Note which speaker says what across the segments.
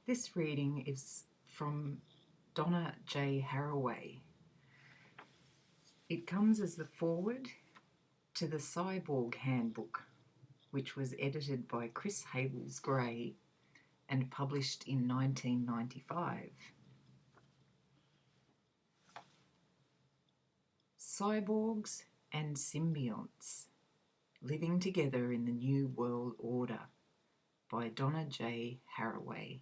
Speaker 1: This reading is from Donna Haraway. It comes as the foreword to the Cyborg Handbook, which was edited by Chris Havels Gray and published in 1995. Cyborgs and Symbionts Living Together in the New World Order by Donna Haraway.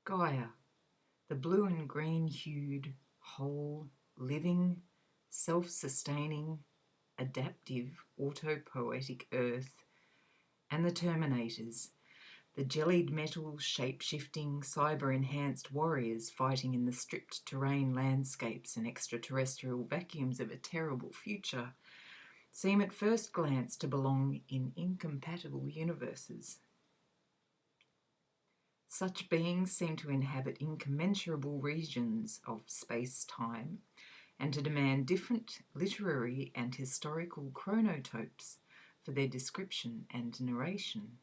Speaker 1: Gaia, the blue and green-hued, whole, living, self-sustaining, adaptive, autopoietic Earth, and the Terminators, the jellied metal, shape-shifting, cyber-enhanced warriors fighting in the stripped terrain landscapes and extraterrestrial vacuums of a terrible future, seem at first glance to belong in incompatible universes. Such beings seem to inhabit incommensurable regions of space-time and to demand different literary and historical chronotopes for their description and narration.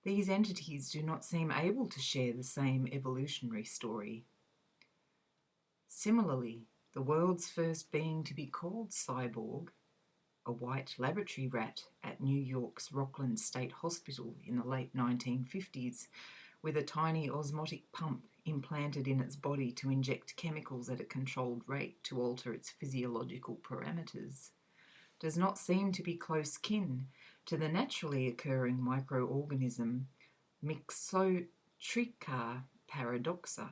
Speaker 1: These entities do not seem able to share the same evolutionary story. Similarly, the world's first being to be called Cyborg, a white laboratory rat at New York's Rockland State Hospital in the late 1950s, with a tiny osmotic pump implanted in its body to inject chemicals at a controlled rate to alter its physiological parameters, does not seem to be close kin to the naturally occurring microorganism Mixotricha paradoxa,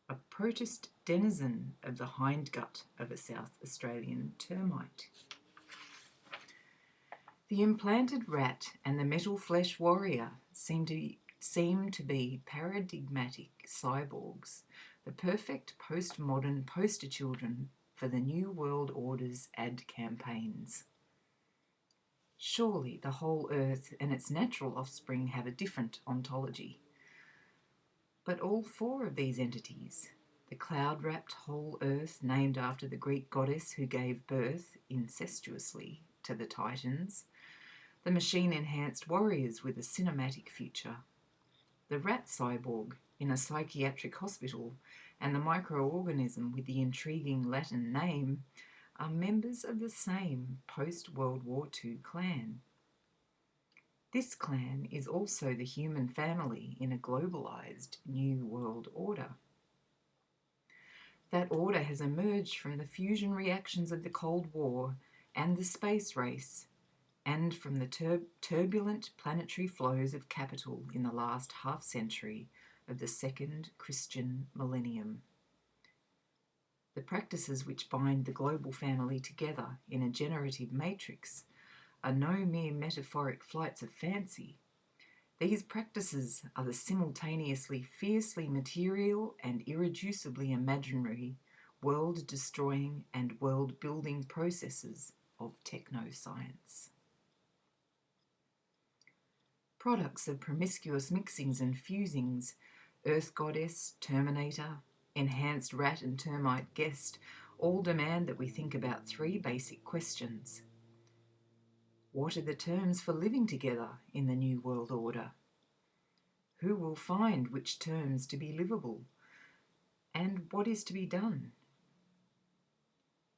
Speaker 1: a protist denizen of the hindgut of a South Australian termite. The implanted rat and the metal flesh warrior seem to be paradigmatic cyborgs, the perfect postmodern poster children for the New World Order's ad campaigns. Surely the whole Earth and its natural offspring have a different ontology. But all four of these entities, the cloud-wrapped whole Earth named after the Greek goddess who gave birth, incestuously, to the Titans, the machine-enhanced warriors with a cinematic future, the rat cyborg in a psychiatric hospital, and the microorganism with the intriguing Latin name are members of the same post-World War II clan. This clan is also the human family in a globalized New World Order. That order has emerged from the fusion reactions of the Cold War and the space race, and from the turbulent planetary flows of capital in the last half-century of the second Christian millennium. The practices which bind the global family together in a generative matrix are no mere metaphoric flights of fancy. These practices are the simultaneously fiercely material and irreducibly imaginary, world-destroying and world-building processes of technoscience. Products of promiscuous mixings and fusings, Earth Goddess, Terminator, enhanced rat and termite guest, all demand that we think about three basic questions. What are the terms for living together in the New World Order? Who will find which terms to be livable? And what is to be done?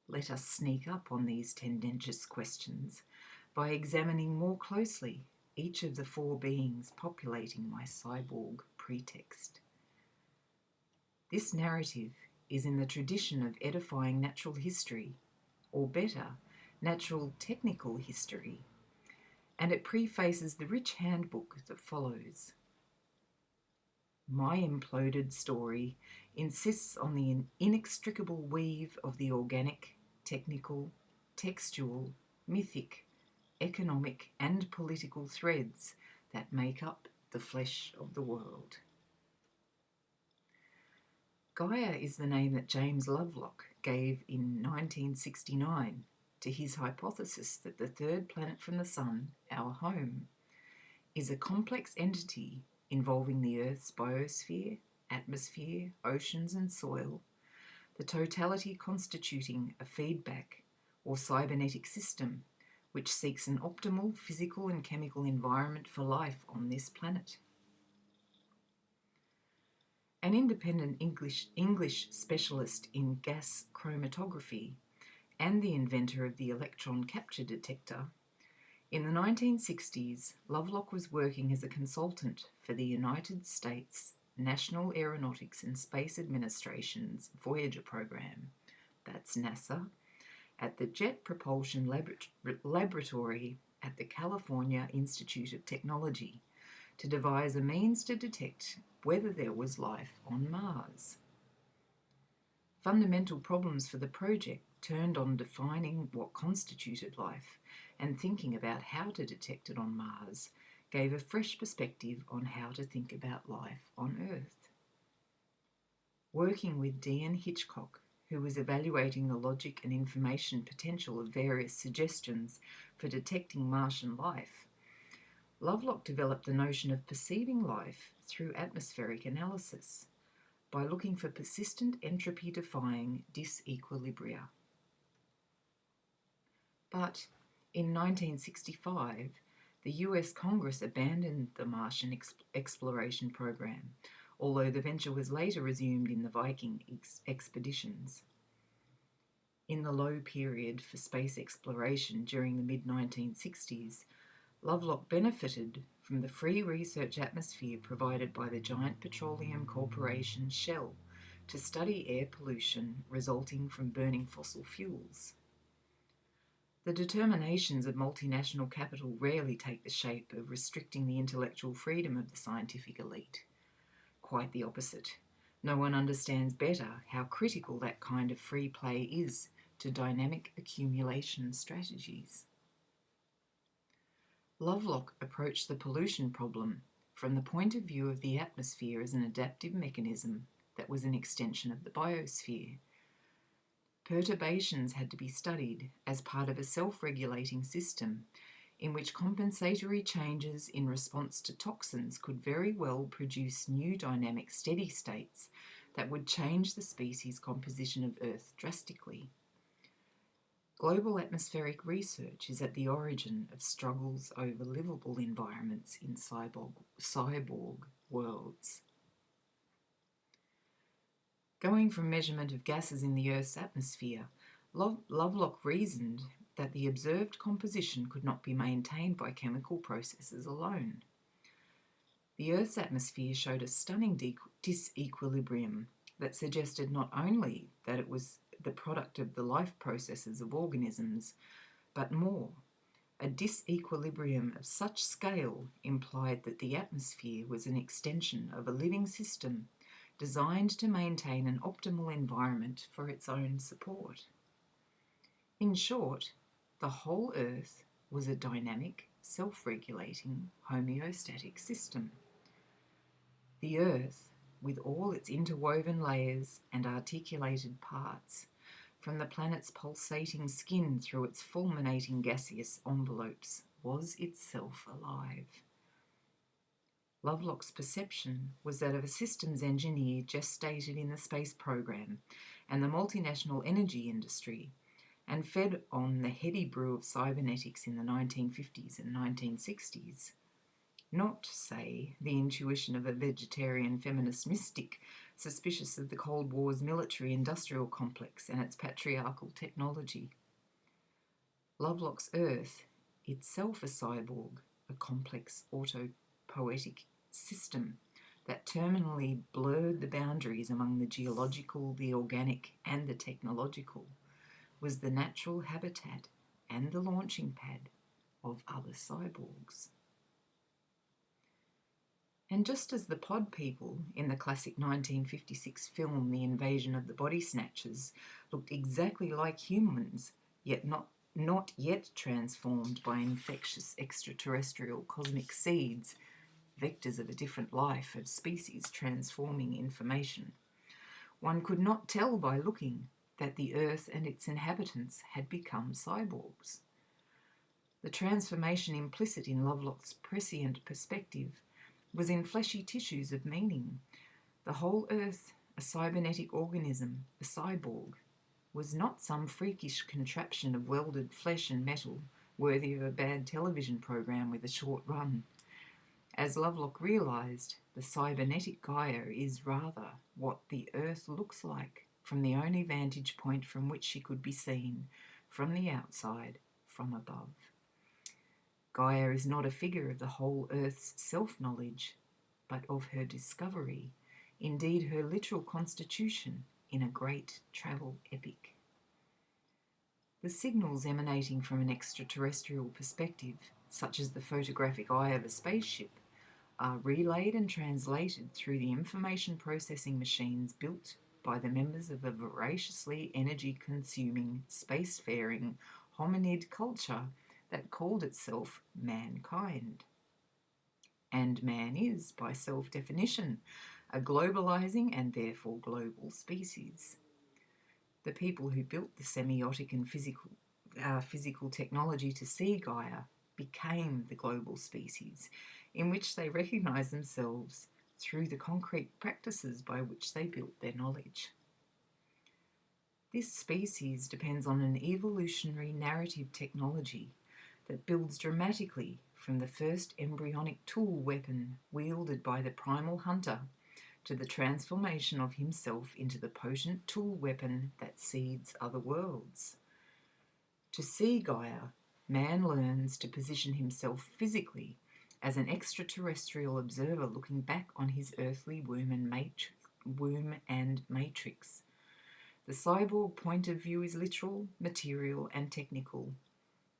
Speaker 1: Let us sneak up on these tendentious questions by examining more closely each of the four beings populating my cyborg pretext. This narrative is in the tradition of edifying natural history, or better, natural technical history, and it prefaces the rich handbook that follows. My imploded story insists on the inextricable weave of the organic, technical, textual, mythic, economic, and political threads that make up the flesh of the world. Gaia is the name that James Lovelock gave in 1969 to his hypothesis that the third planet from the Sun, our home, is a complex entity involving the Earth's biosphere, atmosphere, oceans and soil, the totality constituting a feedback or cybernetic system which seeks an optimal physical and chemical environment for life on this planet. An independent English specialist in gas chromatography and the inventor of the electron capture detector, in the 1960s, Lovelock was working as a consultant for the United States National Aeronautics and Space Administration's Voyager program, that's NASA, at the Jet Propulsion Laboratory at the California Institute of Technology to devise a means to detect whether there was life on Mars. Fundamental problems for the project turned on defining what constituted life and thinking about how to detect it on Mars gave a fresh perspective on how to think about life on Earth. Working with Dean Hitchcock, who was evaluating the logic and information potential of various suggestions for detecting Martian life, Lovelock developed the notion of perceiving life through atmospheric analysis by looking for persistent entropy-defying disequilibria. But in 1965, the US Congress abandoned the Martian exploration program, although the venture was later resumed in the Viking expeditions. In the low period for space exploration during the mid-1960s, Lovelock benefited from the free research atmosphere provided by the giant petroleum corporation Shell to study air pollution resulting from burning fossil fuels. The determinations of multinational capital rarely take the shape of restricting the intellectual freedom of the scientific elite. Quite the opposite. No one understands better how critical that kind of free play is to dynamic accumulation strategies. Lovelock approached the pollution problem from the point of view of the atmosphere as an adaptive mechanism that was an extension of the biosphere. Perturbations had to be studied as part of a self-regulating system in which compensatory changes in response to toxins could very well produce new dynamic steady states that would change the species composition of Earth drastically. Global atmospheric research is at the origin of struggles over livable environments in cyborg worlds. Going from measurement of gases in the Earth's atmosphere, Lovelock reasoned that the observed composition could not be maintained by chemical processes alone. The Earth's atmosphere showed a stunning disequilibrium that suggested not only that it was the product of the life processes of organisms, but more. A disequilibrium of such scale implied that the atmosphere was an extension of a living system designed to maintain an optimal environment for its own support. In short, the whole Earth was a dynamic, self-regulating, homeostatic system. The Earth, with all its interwoven layers and articulated parts, from the planet's pulsating skin through its fulminating gaseous envelopes, was itself alive. Lovelock's perception was that of a systems engineer gestated in the space program and the multinational energy industry, and fed on the heady brew of cybernetics in the 1950s and 1960s. Not, say, the intuition of a vegetarian feminist mystic suspicious of the Cold War's military-industrial complex and its patriarchal technology. Lovelock's Earth, itself a cyborg, a complex autopoietic system that terminally blurred the boundaries among the geological, the organic, and the technological, was the natural habitat and the launching pad of other cyborgs. And just as the pod people in the classic 1956 film The Invasion of the Body Snatchers looked exactly like humans, yet not yet transformed by infectious extraterrestrial cosmic seeds, vectors of a different life, of species transforming information, one could not tell by looking that the Earth and its inhabitants had become cyborgs. The transformation implicit in Lovelock's prescient perspective was in fleshy tissues of meaning. The whole Earth, a cybernetic organism, a cyborg, was not some freakish contraption of welded flesh and metal worthy of a bad television program with a short run. As Lovelock realised, the cybernetic Gaia is rather what the Earth looks like from the only vantage point from which she could be seen, from the outside, from above. Gaia is not a figure of the whole Earth's self-knowledge, but of her discovery, indeed her literal constitution in a great travel epic. The signals emanating from an extraterrestrial perspective, such as the photographic eye of a spaceship, are relayed and translated through the information processing machines built by the members of a voraciously energy-consuming, spacefaring hominid culture that called itself mankind. And man is, by self-definition, a globalizing and therefore global species. The people who built the semiotic and physical technology to see Gaia became the global species, in which they recognize themselves through the concrete practices by which they built their knowledge. This species depends on an evolutionary narrative technology that builds dramatically from the first embryonic tool weapon wielded by the primal hunter to the transformation of himself into the potent tool weapon that seeds other worlds. To see Gaia, man learns to position himself physically as an extraterrestrial observer looking back on his earthly womb and matrix. The cyborg point of view is literal, material, and technical.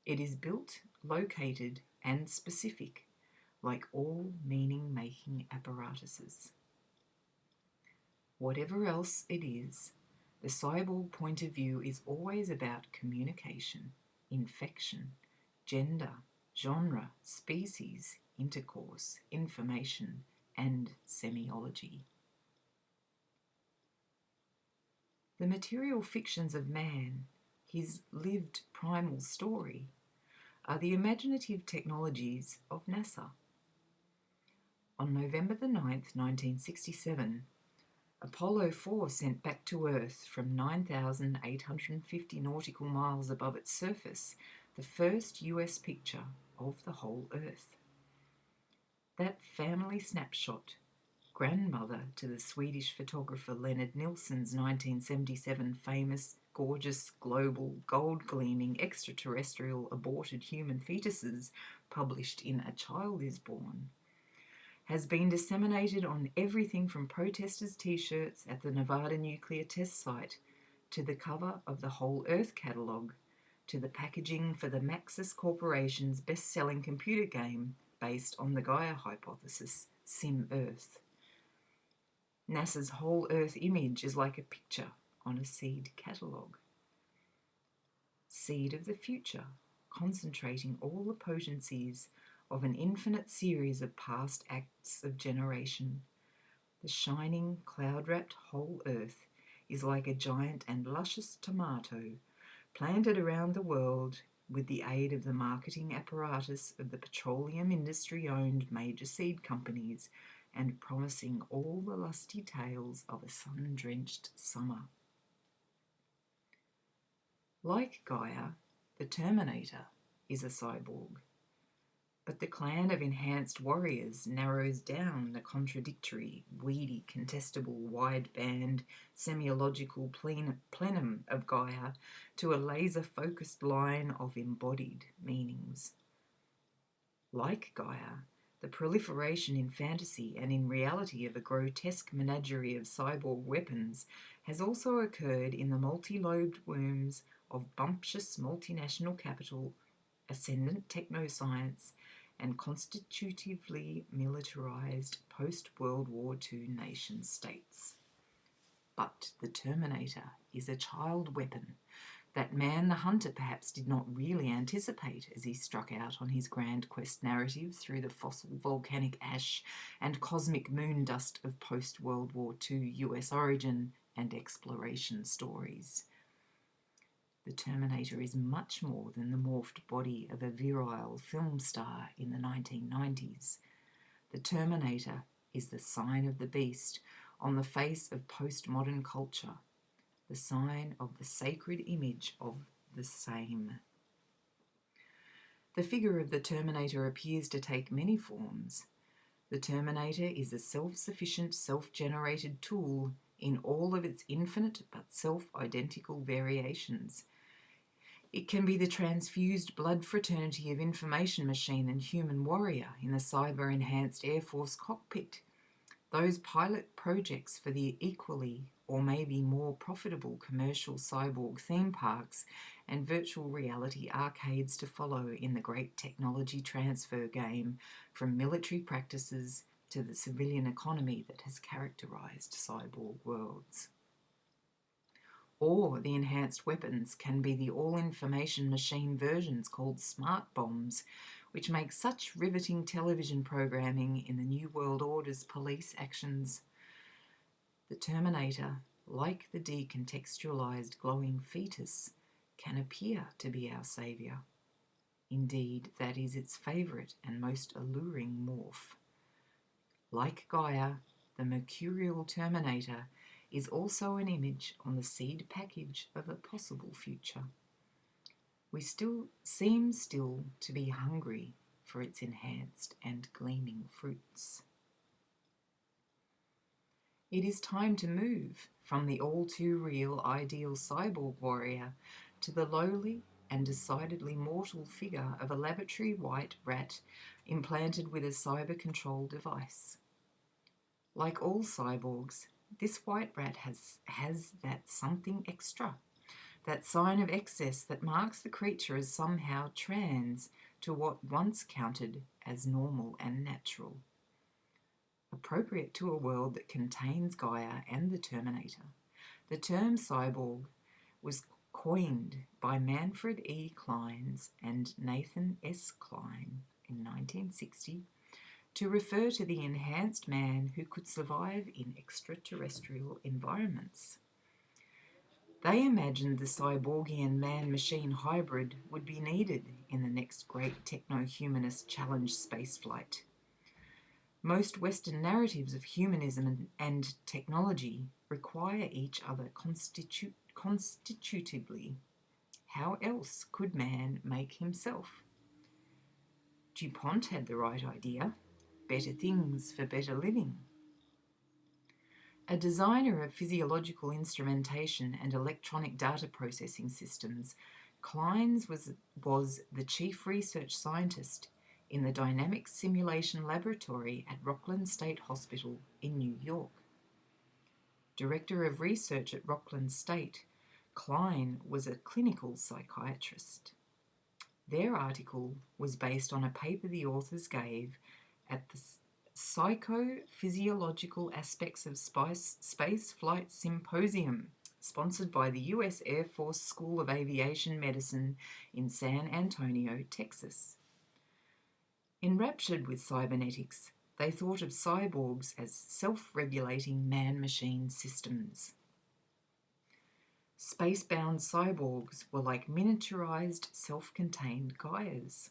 Speaker 1: It is built, located, and specific, like all meaning-making apparatuses. Whatever else it is, the cyborg point of view is always about communication, infection, gender, genre, species, intercourse, information, and semiology. The material fictions of man, his lived primal story, are the imaginative technologies of NASA. On November the 9th, 1967, Apollo 4 sent back to Earth from 9,850 nautical miles above its surface the first US picture of the whole Earth. That family snapshot, grandmother to the Swedish photographer Leonard Nilsson's 1977 famous, gorgeous, global, gold-gleaming, extraterrestrial aborted human fetuses published in A Child is Born, has been disseminated on everything from protesters' t-shirts at the Nevada nuclear test site to the cover of the Whole Earth catalogue to the packaging for the Maxis Corporation's best-selling computer game based on the Gaia hypothesis, Sim Earth. NASA's Whole Earth image is like a picture on a seed catalogue. Seed of the future, concentrating all the potencies of an infinite series of past acts of generation. The shining, cloud-wrapped whole Earth is like a giant and luscious tomato planted around the world with the aid of the marketing apparatus of the petroleum industry-owned major seed companies and promising all the lusty tales of a sun-drenched summer. Like Gaia, the Terminator is a cyborg, but the clan of enhanced warriors narrows down the contradictory, weedy, contestable, wide-band, semiological plenum of Gaia to a laser-focused line of embodied meanings. Like Gaia, the proliferation in fantasy and in reality of a grotesque menagerie of cyborg weapons has also occurred in the multi-lobed wombs of bumptious multinational capital, ascendant technoscience, and constitutively militarized post-World War II nation-states. But the Terminator is a child weapon that man the hunter perhaps did not really anticipate as he struck out on his grand quest narrative through the fossil volcanic ash and cosmic moon dust of post-World War II US origin and exploration stories. The Terminator is much more than the morphed body of a virile film star in the 1990s. The Terminator is the sign of the beast on the face of postmodern culture, the sign of the sacred image of the same. The figure of the Terminator appears to take many forms. The Terminator is a self-sufficient, self-generated tool in all of its infinite but self-identical variations. It can be the transfused blood fraternity of information machine and human warrior in the cyber-enhanced Air Force cockpit. Those pilot projects for the equally or maybe more profitable commercial cyborg theme parks and virtual reality arcades to follow in the great technology transfer game from military practices to the civilian economy that has characterized cyborg worlds. Or the enhanced weapons can be the all-information machine versions called smart bombs, which make such riveting television programming in the New World Order's police actions. The Terminator, like the decontextualized glowing fetus, can appear to be our saviour. Indeed, that is its favourite and most alluring morph. Like Gaia, the mercurial Terminator is also an image on the seed package of a possible future. We seem to be hungry for its enhanced and gleaming fruits. It is time to move from the all-too-real ideal cyborg warrior to the lowly and decidedly mortal figure of a laboratory white rat implanted with a cyber-control device. Like all cyborgs, this white rat has that something extra, that sign of excess that marks the creature as somehow trans to what once counted as normal and natural. Appropriate to a world that contains Gaia and the Terminator, the term cyborg was coined by Manfred E. Clynes and Nathan S. Kline in 1960 to refer to the enhanced man who could survive in extraterrestrial environments. They imagined the cyborgian man-machine hybrid would be needed in the next great techno-humanist challenge spaceflight. Most Western narratives of humanism and technology require each other constitutively. How else could man make himself? DuPont had the right idea: better things for better living. A designer of physiological instrumentation and electronic data processing systems, Clynes was the chief research scientist in the Dynamics Simulation Laboratory at Rockland State Hospital in New York. Director of research at Rockland State, Kline was a clinical psychiatrist. Their article was based on a paper the authors gave at the Psychophysiological Aspects of Space Flight Symposium, sponsored by the U.S. Air Force School of Aviation Medicine in San Antonio, Texas. Enraptured with cybernetics, they thought of cyborgs as self-regulating man-machine systems. Space-bound cyborgs were like miniaturized, self-contained Gaias.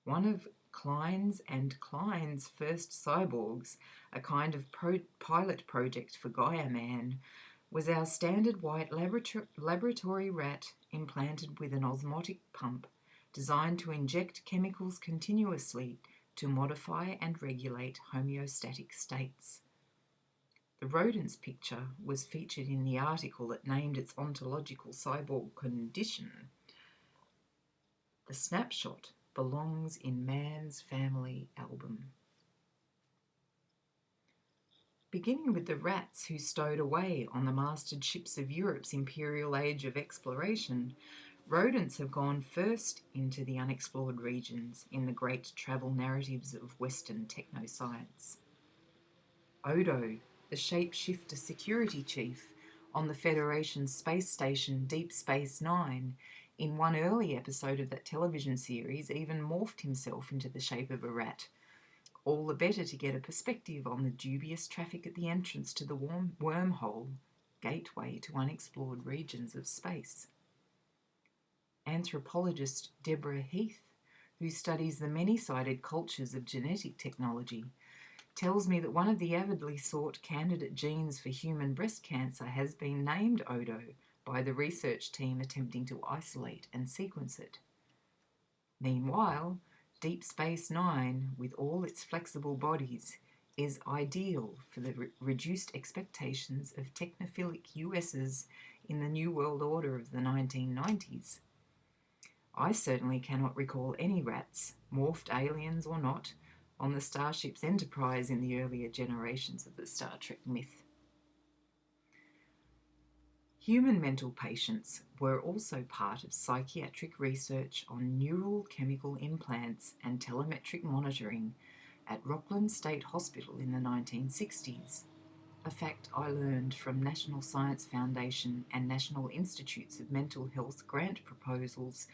Speaker 1: One of Clynes and Kline's first cyborgs, a kind of pilot project for Gaia Man, was our standard white laboratory rat implanted with an osmotic pump designed to inject chemicals continuously to modify and regulate homeostatic states. The rodent's picture was featured in the article that named its ontological cyborg condition. The snapshot belongs in Man's Family album. Beginning with the rats who stowed away on the masted ships of Europe's imperial age of exploration, rodents have gone first into the unexplored regions in the great travel narratives of Western technoscience. Odo, the shapeshifter security chief on the Federation space station Deep Space Nine, in one early episode of that television series, even morphed himself into the shape of a rat, all the better to get a perspective on the dubious traffic at the entrance to the wormhole, gateway to unexplored regions of space. Anthropologist Deborah Heath, who studies the many-sided cultures of genetic technology, tells me that one of the avidly sought candidate genes for human breast cancer has been named Odo by the research team attempting to isolate and sequence it. Meanwhile, Deep Space Nine, with all its flexible bodies, is ideal for the reduced expectations of technophilic USs in the New World Order of the 1990s. I certainly cannot recall any rats, morphed aliens or not, on the Starship's Enterprise in the earlier generations of the Star Trek myth. Human mental patients were also part of psychiatric research on neural chemical implants and telemetric monitoring at Rockland State Hospital in the 1960s, a fact I learned from National Science Foundation and National Institutes of Mental Health grant proposals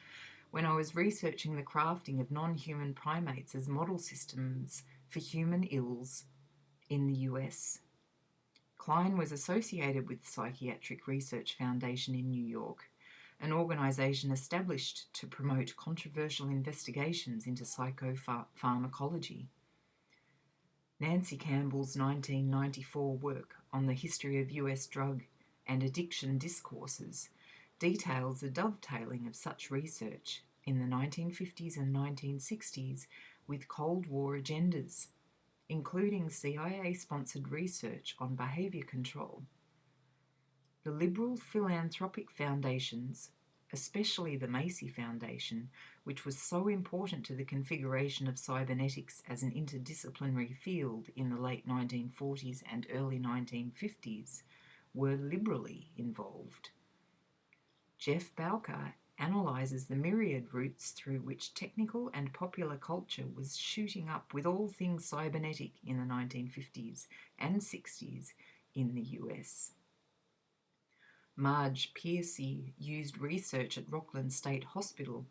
Speaker 1: when I was researching the crafting of non-human primates as model systems for human ills in the US. Klein was associated with the Psychiatric Research Foundation in New York, an organization established to promote controversial investigations into psychopharmacology. Nancy Campbell's 1994 work on the history of US drug and addiction discourses details the dovetailing of such research in the 1950s and 1960s with Cold War agendas, including CIA-sponsored research on behavior control. The liberal philanthropic foundations, especially the Macy Foundation, which was so important to the configuration of cybernetics as an interdisciplinary field in the late 1940s and early 1950s, were liberally involved. Jeff Bowker analyses the myriad routes through which technical and popular culture was shooting up with all things cybernetic in the 1950s and 60s in the US. Marge Piercy used research at Rockland State Hospital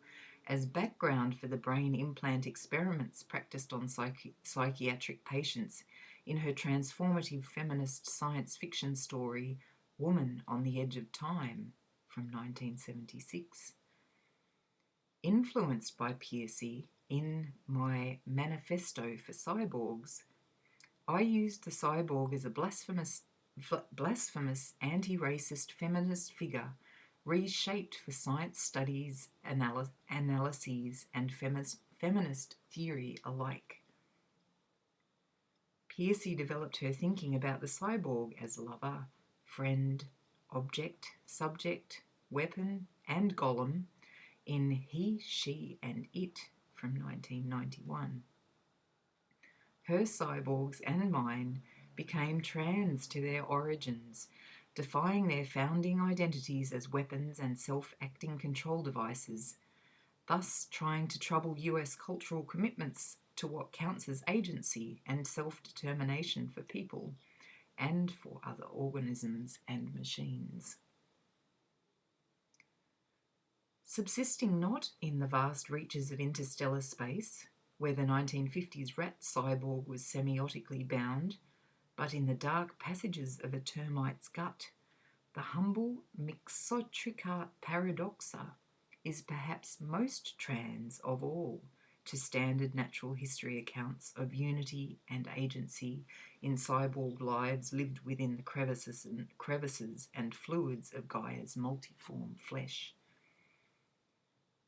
Speaker 1: as background for the brain implant experiments practiced on psychiatric patients in her transformative feminist science fiction story Woman on the Edge of Time from 1976. Influenced by Piercy in my Manifesto for Cyborgs, I used the cyborg as a blasphemous anti-racist feminist figure reshaped for science studies, analyses, and feminist theory alike. Piercy developed her thinking about the cyborg as lover, friend, object, subject, weapon, and golem in He, She, and It from 1991. Her cyborgs and mine became trans to their origins, defying their founding identities as weapons and self-acting control devices, thus trying to trouble US cultural commitments to what counts as agency and self-determination for people and for other organisms and machines. Subsisting not in the vast reaches of interstellar space, where the 1950s rat cyborg was semiotically bound, but in the dark passages of a termite's gut, the humble Mixotrica paradoxa is perhaps most trans of all to standard natural history accounts of unity and agency in cyborg lives lived within the crevices and fluids of Gaia's multiform flesh.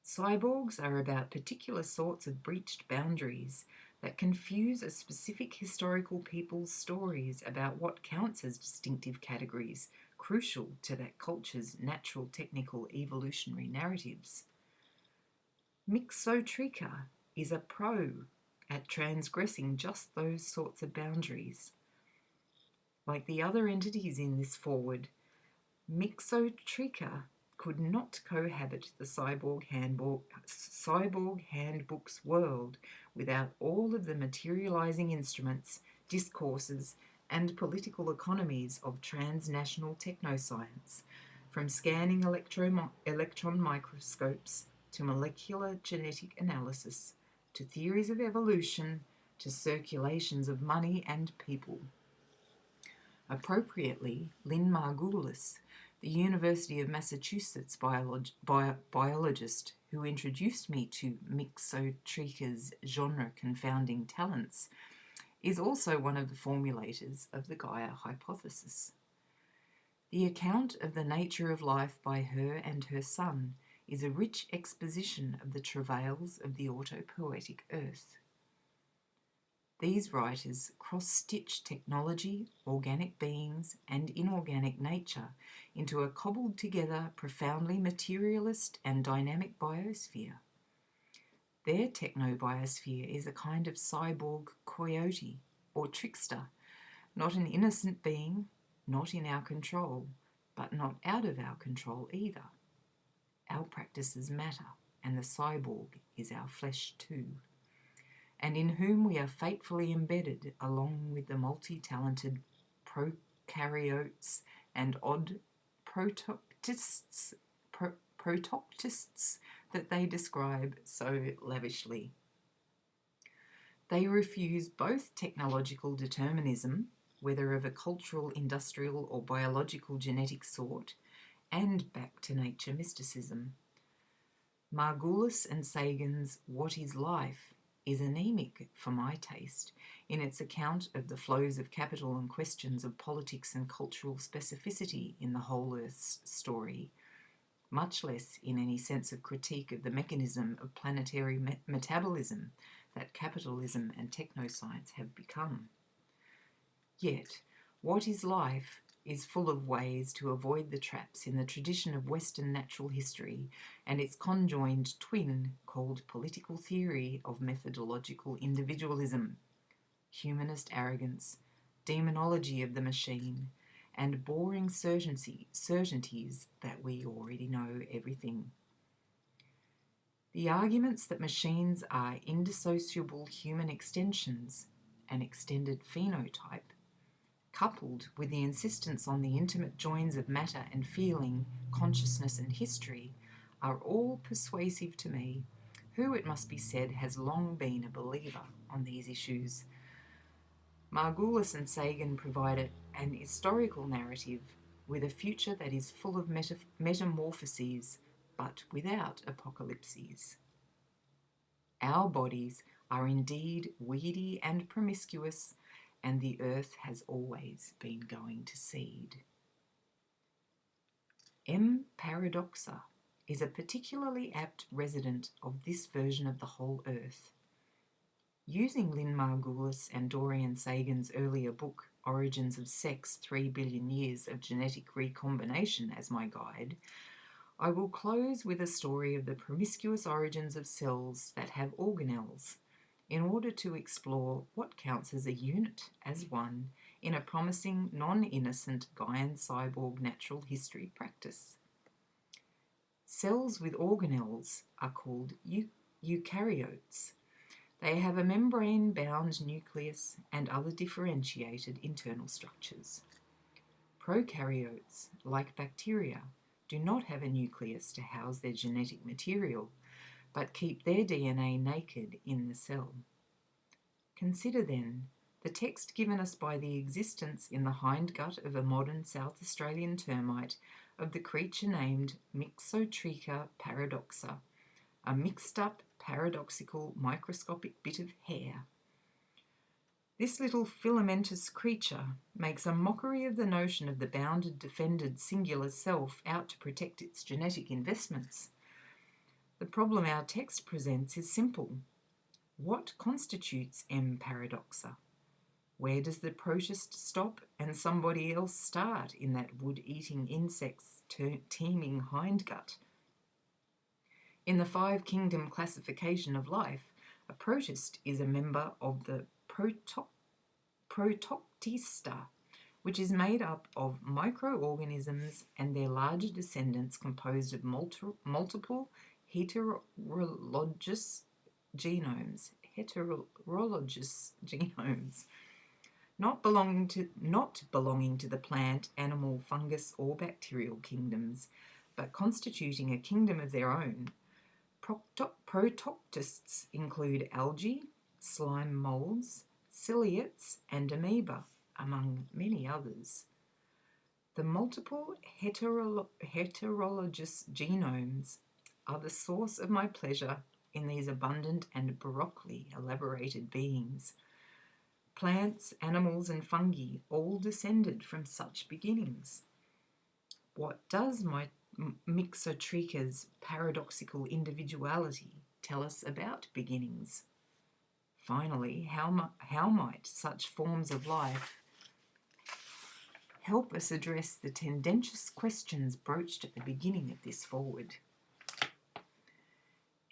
Speaker 1: Cyborgs are about particular sorts of breached boundaries that confuse a specific historical people's stories about what counts as distinctive categories crucial to that culture's natural technical evolutionary narratives. Mixotrica is a pro at transgressing just those sorts of boundaries. Like the other entities in this forward, Mixotrica could not cohabit the cyborg handbook's world without all of the materializing instruments, discourses, and political economies of transnational technoscience, from scanning electron microscopes to molecular genetic analysis, to theories of evolution, to circulations of money and people. Appropriately, Lynn Margulis, the University of Massachusetts biologist who introduced me to Mixotrica's genre-confounding talents, is also one of the formulators of the Gaia hypothesis. The account of the nature of life by her and her son is a rich exposition of the travails of the autopoietic earth. These writers cross-stitch technology, organic beings, and inorganic nature into a cobbled-together, profoundly materialist and dynamic biosphere. Their techno-biosphere is a kind of cyborg coyote or trickster, not an innocent being, not in our control, but not out of our control either. Our practices matter, and the cyborg is our flesh too, and in whom we are fatefully embedded along with the multi-talented prokaryotes and odd protoctists that they describe so lavishly. They refuse both technological determinism, whether of a cultural, industrial, or biological genetic sort, and back-to-nature mysticism. Margulis and Sagan's What is Life is anemic, for my taste, in its account of the flows of capital and questions of politics and cultural specificity in the whole Earth's story, much less in any sense of critique of the mechanism of planetary metabolism that capitalism and technoscience have become. Yet, What is Life is full of ways to avoid the traps in the tradition of Western natural history and its conjoined twin called political theory of methodological individualism, humanist arrogance, demonology of the machine, and boring certainties that we already know everything. The arguments that machines are indissociable human extensions, an extended phenotype, coupled with the insistence on the intimate joins of matter and feeling, consciousness and history, are all persuasive to me, who, it must be said, has long been a believer on these issues. Margulis and Sagan provide an historical narrative with a future that is full of metamorphoses, but without apocalypses. Our bodies are indeed weedy and promiscuous, and the earth has always been going to seed. M. Paradoxa is a particularly apt resident of this version of the whole earth. Using Lynn Margulis and Dorian Sagan's earlier book, Origins of Sex, 3 Billion Years of Genetic Recombination as my guide, I will close with a story of the promiscuous origins of cells that have organelles, in order to explore what counts as a unit, as one, in a promising, non-innocent Gaian-cyborg natural history practice. Cells with organelles are called eukaryotes. They have a membrane-bound nucleus and other differentiated internal structures. Prokaryotes, like bacteria, do not have a nucleus to house their genetic material, but keep their DNA naked in the cell. Consider then the text given us by the existence in the hindgut of a modern South Australian termite of the creature named Mixotricha paradoxa, a mixed-up, paradoxical, microscopic bit of hair. This little filamentous creature makes a mockery of the notion of the bounded, defended, singular self out to protect its genetic investments. The problem our text presents is simple. What constitutes M. paradoxa? Where does the protist stop and somebody else start in that wood-eating insect's teeming hindgut? In the five-kingdom classification of life, a protist is a member of the Protoctista, which is made up of microorganisms and their larger descendants composed of multiple heterologous genomes, not belonging to the plant, animal, fungus, or bacterial kingdoms, but constituting a kingdom of their own. Protoctists include algae, slime molds, ciliates, and amoeba, among many others. The multiple heterologous genomes are the source of my pleasure in these abundant and baroquely elaborated beings. Plants, animals, and fungi all descended from such beginnings. What does my Mixotricha's paradoxical individuality tell us about beginnings? Finally, how might such forms of life help us address the tendentious questions broached at the beginning of this foreword?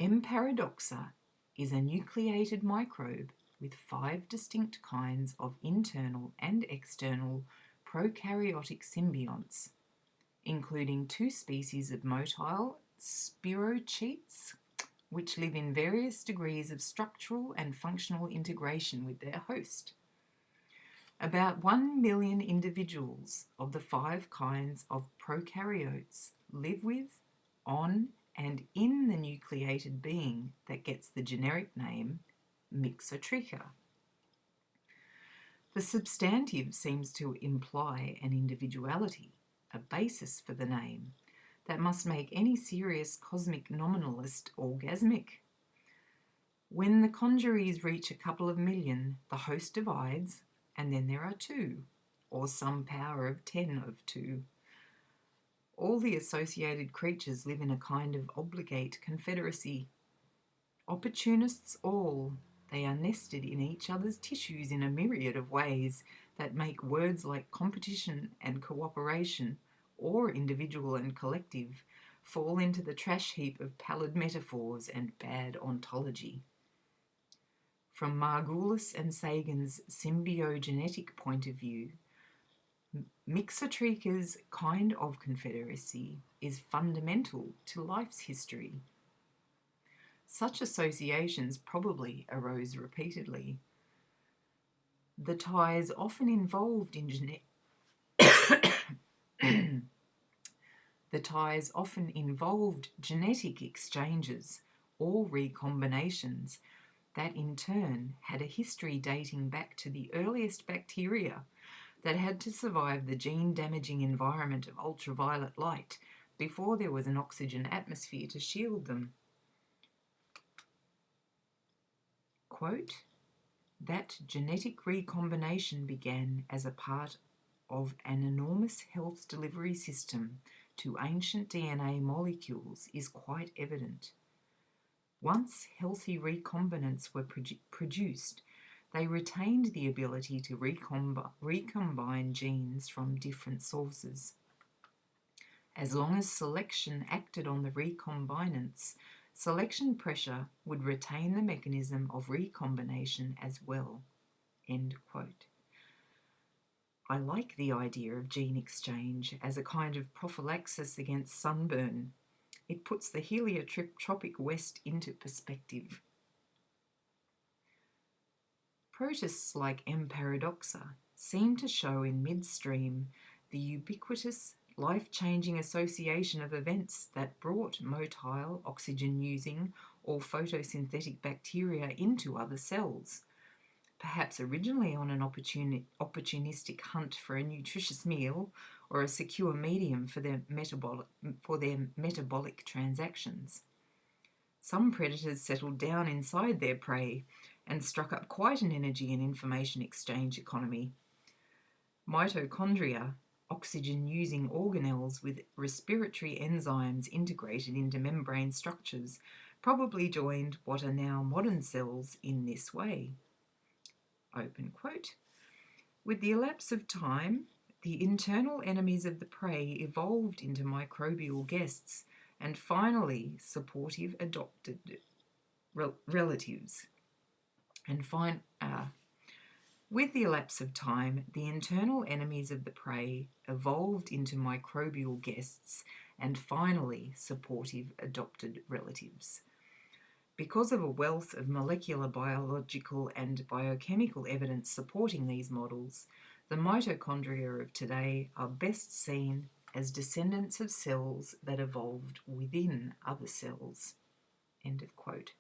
Speaker 1: M. paradoxa is a nucleated microbe with 5 distinct kinds of internal and external prokaryotic symbionts, including 2 species of motile spirochetes, which live in various degrees of structural and functional integration with their host. About 1 million individuals of the 5 kinds of prokaryotes live with, on, and in the nucleated being that gets the generic name Mixotricha. The substantive seems to imply an individuality, a basis for the name, that must make any serious cosmic nominalist orgasmic. When the congeries reach a couple of million, the host divides, and then there are 2, or some power of 10 of 2. All the associated creatures live in a kind of obligate confederacy. Opportunists all, they are nested in each other's tissues in a myriad of ways that make words like competition and cooperation, or individual and collective, fall into the trash heap of pallid metaphors and bad ontology. From Margulis and Sagan's symbiogenetic point of view, Mixotricha's kind of confederacy is fundamental to life's history. Such associations probably arose repeatedly. The ties often involved genetic exchanges or recombinations that in turn had a history dating back to the earliest bacteria that had to survive the gene-damaging environment of ultraviolet light before there was an oxygen atmosphere to shield them. Quote, that genetic recombination began as a part of an enormous health delivery system to ancient DNA molecules is quite evident. Once healthy recombinants were produced, they retained the ability to recombine genes from different sources. As long as selection acted on the recombinants, selection pressure would retain the mechanism of recombination as well. End quote. I like the idea of gene exchange as a kind of prophylaxis against sunburn. It puts the heliotropic West into perspective. Protists like M. paradoxa seem to show in midstream the ubiquitous, life-changing association of events that brought motile, oxygen-using, or photosynthetic bacteria into other cells, perhaps originally on an opportunistic hunt for a nutritious meal or a secure medium for their metabolic transactions. Some predators settled down inside their prey and struck up quite an energy and information exchange economy. Mitochondria, oxygen-using organelles with respiratory enzymes integrated into membrane structures, probably joined what are now modern cells in this way. Open quote. With the elapse of time, the internal enemies of the prey evolved into microbial guests and finally supportive adopted relatives. With the elapse of time, the internal enemies of the prey evolved into microbial guests and finally supportive adopted relatives. Because of a wealth of molecular biological and biochemical evidence supporting these models, the mitochondria of today are best seen as descendants of cells that evolved within other cells. End of quote.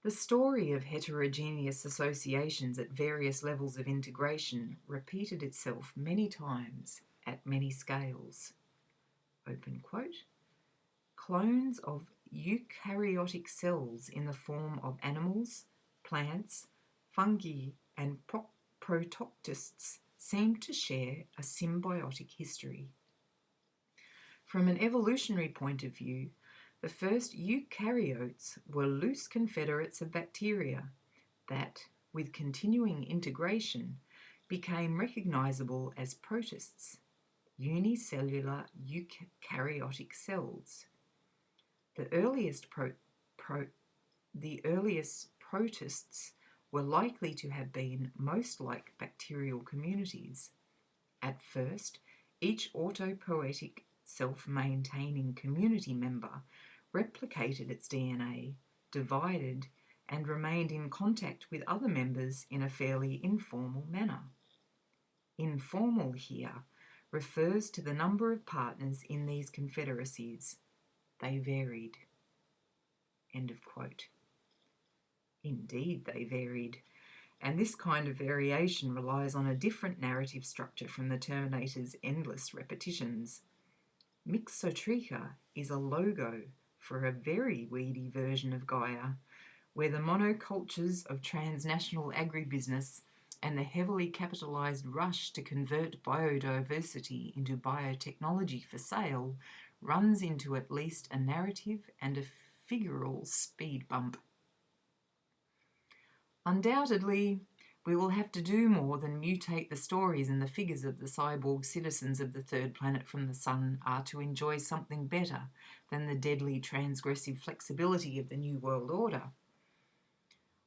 Speaker 1: The story of heterogeneous associations at various levels of integration repeated itself many times at many scales. Open quote. Clones of eukaryotic cells in the form of animals, plants, fungi, and protoctists seem to share a symbiotic history. From an evolutionary point of view, the first eukaryotes were loose confederates of bacteria that, with continuing integration, became recognizable as protists, unicellular eukaryotic cells. The earliest protists were likely to have been most like bacterial communities. At first, each autopoietic, self-maintaining community member replicated its DNA, divided, and remained in contact with other members in a fairly informal manner. Informal here refers to the number of partners in these confederacies. They varied. End of quote. Indeed, they varied. And this kind of variation relies on a different narrative structure from the Terminator's endless repetitions. Mixotricha is a logo for a very weedy version of Gaia, where the monocultures of transnational agribusiness and the heavily capitalized rush to convert biodiversity into biotechnology for sale runs into at least a narrative and a figural speed bump. Undoubtedly, we will have to do more than mutate the stories and the figures of the cyborg citizens of the third planet from the sun are to enjoy something better than the deadly transgressive flexibility of the New World Order.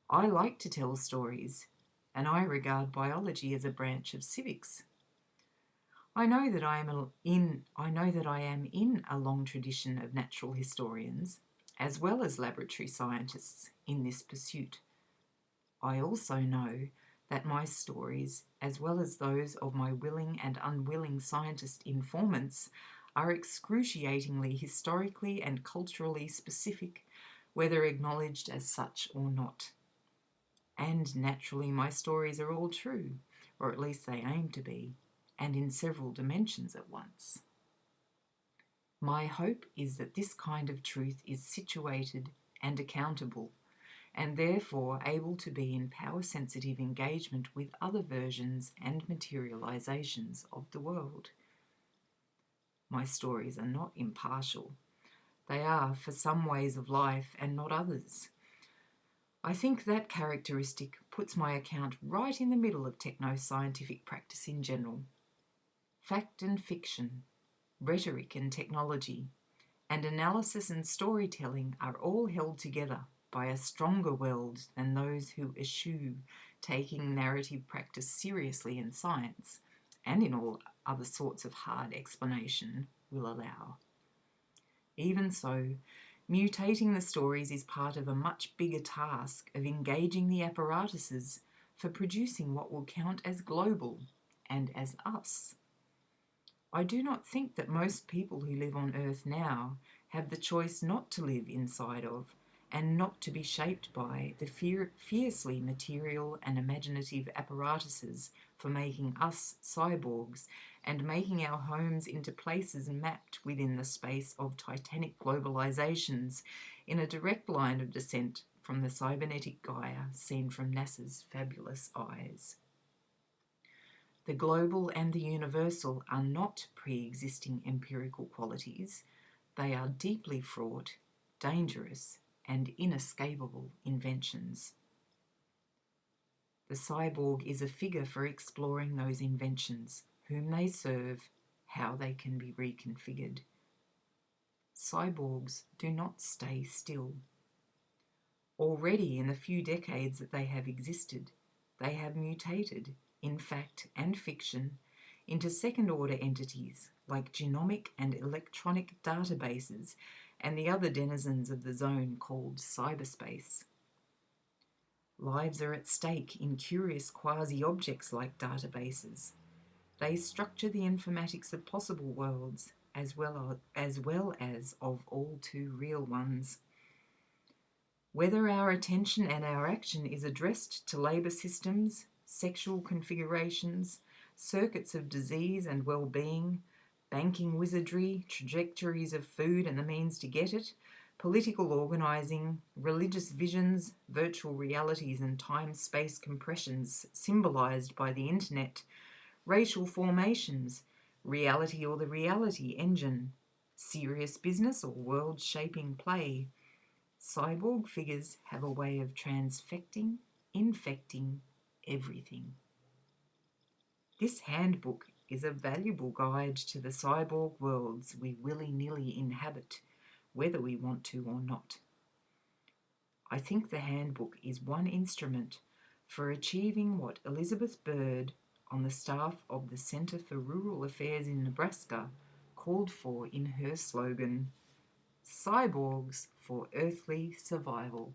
Speaker 1: I like to tell stories, and I regard biology as a branch of civics. I know that I am in a long tradition of natural historians, as well as laboratory scientists, in this pursuit. I also know that my stories, as well as those of my willing and unwilling scientist informants, are excruciatingly historically and culturally specific, whether acknowledged as such or not. And naturally, my stories are all true, or at least they aim to be, and in several dimensions at once. My hope is that this kind of truth is situated and accountable, and therefore able to be in power-sensitive engagement with other versions and materializations of the world. My stories are not impartial. They are for some ways of life and not others. I think that characteristic puts my account right in the middle of techno-scientific practice in general. Fact and fiction, rhetoric and technology, and analysis and storytelling are all held together by a stronger world than those who eschew taking narrative practice seriously in science and in all other sorts of hard explanation will allow. Even so, mutating the stories is part of a much bigger task of engaging the apparatuses for producing what will count as global and as us. I do not think that most people who live on Earth now have the choice not to live inside of and not to be shaped by the fiercely material and imaginative apparatuses for making us cyborgs and making our homes into places mapped within the space of titanic globalizations in a direct line of descent from the cybernetic Gaia seen from NASA's fabulous eyes. The global and the universal are not pre-existing empirical qualities. They are deeply fraught, dangerous, and inescapable inventions. The cyborg is a figure for exploring those inventions, whom they serve, how they can be reconfigured. Cyborgs do not stay still. Already in the few decades that they have existed, they have mutated, in fact and fiction, into second-order entities like genomic and electronic databases and the other denizens of the zone called cyberspace. Lives are at stake in curious quasi-objects like databases. They structure the informatics of possible worlds as well as of all too real ones. Whether our attention and our action is addressed to labour systems, sexual configurations, circuits of disease and well-being, banking wizardry, trajectories of food and the means to get it, political organising, religious visions, virtual realities and time-space compressions symbolised by the internet, racial formations, reality or the reality engine, Serious business or world-shaping play, cyborg figures have a way of transfecting, infecting everything. This handbook is a valuable guide to the cyborg worlds we willy-nilly inhabit, whether we want to or not. I think the handbook is one instrument for achieving what Elizabeth Bird, on the staff of the Center for Rural Affairs in Nebraska, called for in her slogan, "Cyborgs for Earthly Survival."